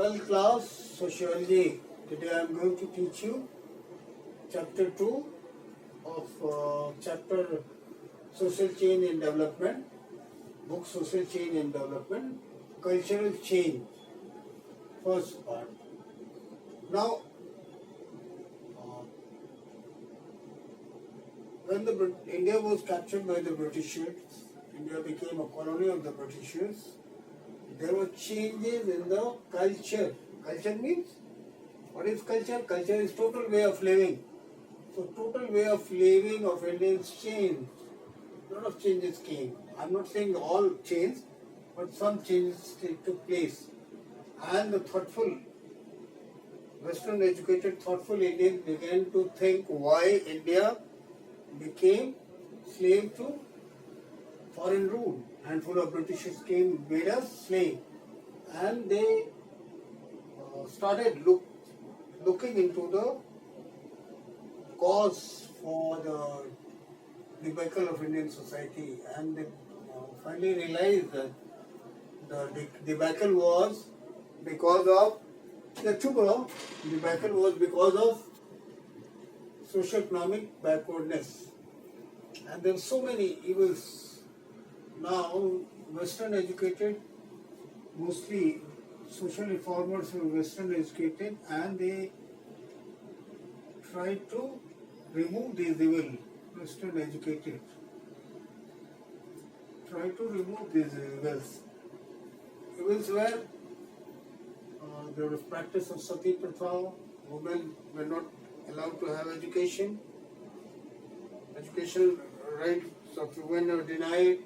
12th class Sociology. Today I am going to teach you chapter 2 of chapter Social Change and Development, book Social Change and Development, Cultural Change, first part. Now, when India was captured by the Britishers, India became a colony of the Britishers. There were changes in the culture. Culture means, what is culture? Culture is total way of living. So total way of living of Indians changed. A lot of changes came. I'm not saying all changed, but some changes took place. And the thoughtful, Western educated, thoughtful Indians began to think why India became slave to foreign rule. Handful of Britishers came, made us slave, and they started looking into the cause for the debacle of Indian society, and they finally realized that the debacle was because of socio-economic backwardness, and there were so many evils. Now, Western educated, mostly social reformers were Western educated, and they tried to remove these evil. Western educated tried to remove these evils. Evils were there was practice of sati pratha. Women were not allowed to have education. Educational rights of women were denied.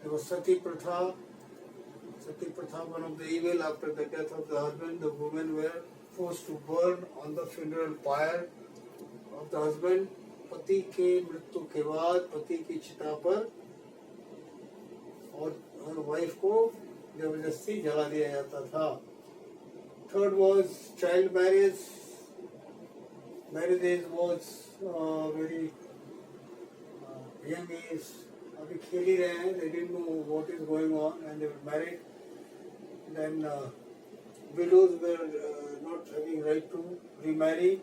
There was sati pratha. Sati pratha, one of the evil. After the death of the husband, the women were forced to burn on the funeral pyre of the husband. पति के मृत्यु के बाद पति की चिता पर और वाइफ को जबरदस्ती जला दिया जाता था. Third was child marriage. Marriage age was very young age. अभी खेल ही रहे हैं. They didn't know what is going on and they were married. Then widows were not having right to remarry.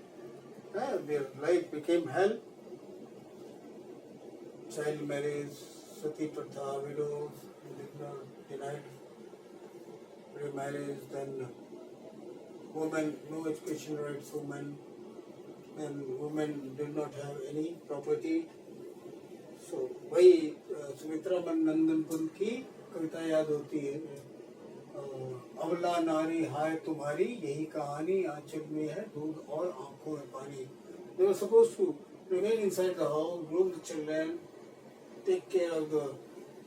Their life became hell. Child marriage, sati pratha, widows denied remarriage. Then women, no education rights, women, and women did not have any property. So वही सुमित्रा नंदन पंत की कविता याद होती है. अबला नारी हाय तुम्हारी यही कहानी आंचल में है दूध और आंखों में पानी. They were supposed to remain inside the house, groom the children, take care of the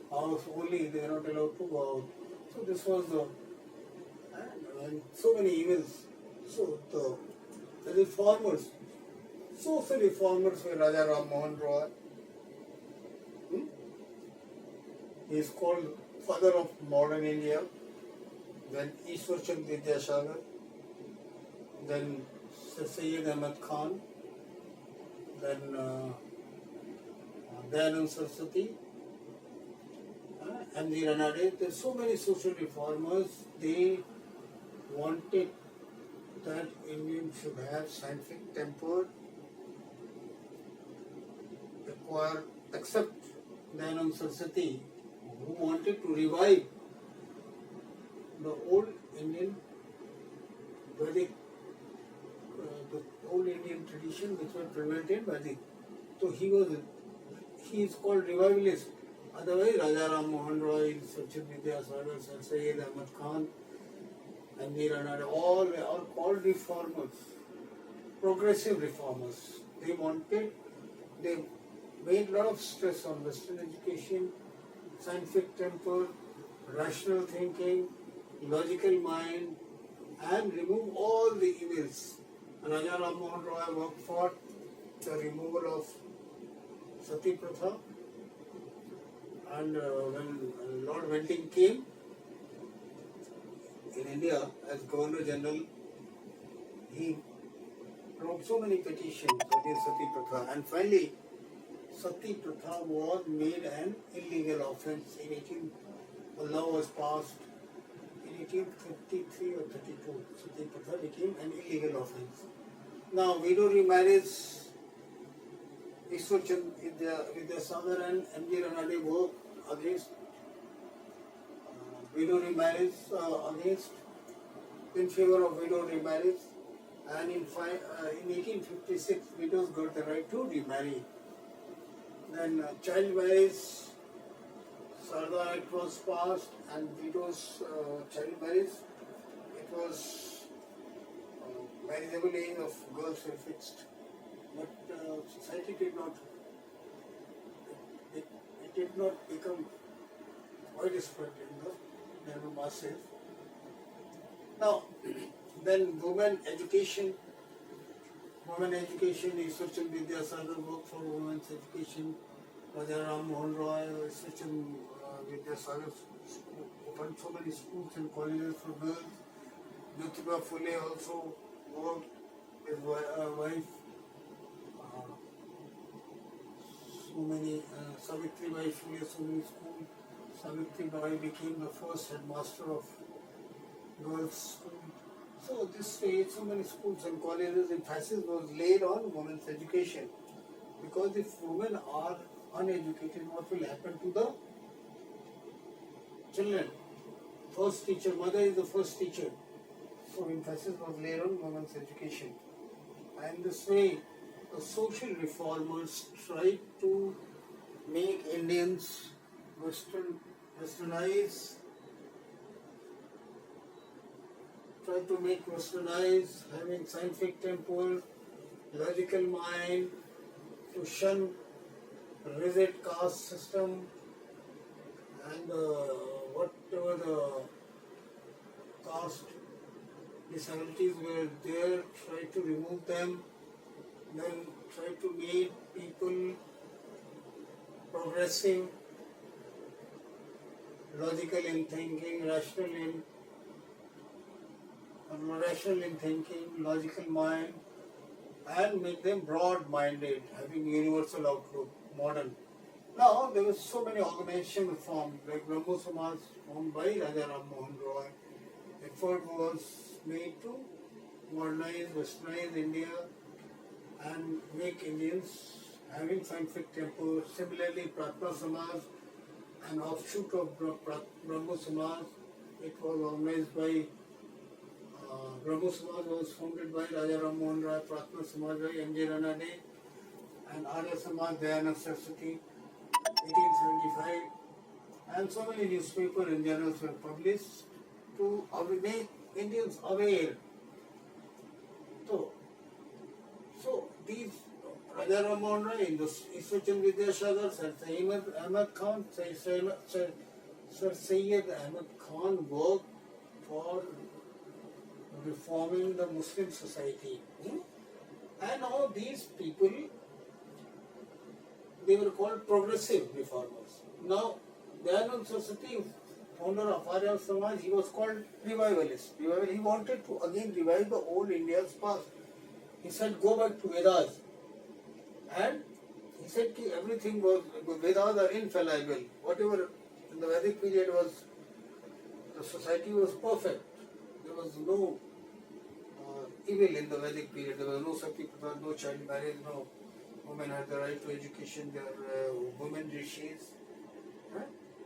house only. They were not allowed to go out. So this was and so many evils. So the reformers, social reformers were Raja Ram Mohan Roy. He is called father of modern India. Then Ishwar Chand Vidyasagar. Then Sayyid Ahmad Khan. Then Dayanand Saraswati, M.G. Ranade. There are so many social reformers. They wanted that Indians should have scientific temper, except Dayanand Saraswati, who wanted to revive the old Indian Vedic, the old Indian tradition which was prevalent in Vedic. So he is called revivalist. Otherwise, Raja Ram Mohan Roy, Sachin Vidyasagar, Sir Syed Ahmad Khan, and Mir Ranade, all are called reformers, progressive reformers. They made a lot of stress on Western education, scientific temper, rational thinking, logical mind, and remove all the evils. Raja Ram Mohan Roy worked for the removal of sati pratha, and when Lord Bentinck came in India as Governor General, he wrote so many petitions against sati pratha, and finally sati pratha was made an illegal offence in a law was passed in 1833 or 32. Sati Pratha became an illegal offence. Now, widow remarriage, Ishwar Chand Vidyasagar and M.G. Ranade were against widow remarriage, in favor of widow remarriage, and in 1856 widows got the right to remarry. Then child marriage, Sarda Act was passed, and widows child marriage, it was marriageable age of girls were fixed, but society did not, it did not become widespread in the general masses. Now, then women education, Ishwar Chand Vidyasagar worked for women's education. Raja Ram Mohan Roy, Ishwar Chand Vidyasagar opened so many schools and colleges for girls. Jyotiba Phule also worked, his wife. So many, Savitri Bai Phule, so many schools. Savitri Bai became the first headmaster of girls' school. So this way, so many schools and colleges, emphasis was laid on women's education. Because if women are uneducated, what will happen to the children? First teacher, mother is the first teacher. So emphasis was laid on women's education. And this way, the social reformers tried to make Indians westernized, having scientific temper, logical mind, to shun rigid caste system, and whatever the caste disabilities were there, try to remove them, then try to make people progressive, logical in thinking, rational in thinking, logical mind, and make them broad-minded, having universal outlook, modern. Now, there were so many organizations formed, like Brahmo Samaj, formed by Raja Ram Mohan Roy. Effort was made to modernize, westernize India and make Indians having scientific temper. Similarly, Pratna Samaj, an offshoot of Brahmo Samaj, it was organized by Brahmo Samaj was founded by Raja Ram Mohan Roy, Pratna Samaj by M.G. Ranade, and Arya Samaj, Dayanand Saraswati, 1875, and so many newspapers and journals were published to make Indians aware. So these Raja Ram Mohan Roy, Ishwar Chand Vidyasagar, Sir Syed Ahmad Khan, Sir Syed Ahmad Khan worked for reforming the Muslim society. And all these people, they were called progressive reformers. Now, Dayanand Saraswati, founder of Arya Samaj, he was called revivalist. He wanted to again revive the old India's past. He said, go back to Vedas. And he said that everything was, Vedas are infallible. Whatever in the Vedic period was, the society was perfect. There was no evil in the Vedic period. There was no Sati Pratha, no child marriage, no women had the right to education. There were women rishis,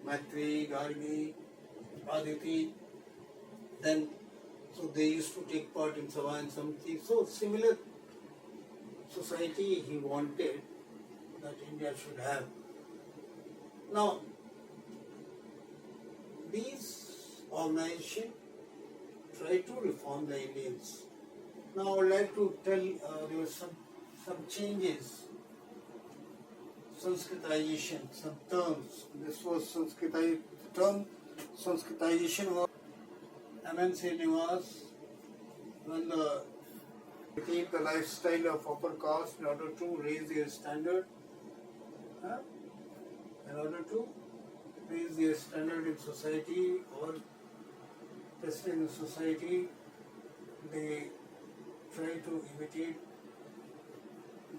Maitri, Gargi, Aditi. Then, so they used to take part in Sabha and Samiti. So similar society he wanted that India should have. Now, these organizations try to reform the Indians. Now I would like to tell there were some changes, Sanskritization, some terms. This was Sanskritization. The term Sanskritization was M.N.C. Nivas, when became the lifestyle of upper caste in order to raise their standard. In order to raise their standard in society or prestige in society, they try to imitate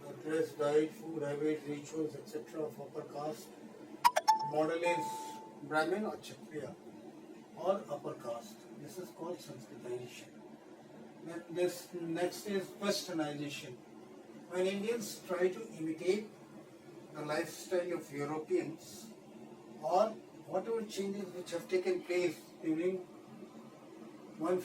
the dress, diet, food habits, rituals, etc. of upper caste. Model is Brahmin or Kshatriya or upper caste. This is called Sanskritization. this next is westernization. When Indians try to imitate the lifestyle of Europeans or whatever changes which have taken place during 150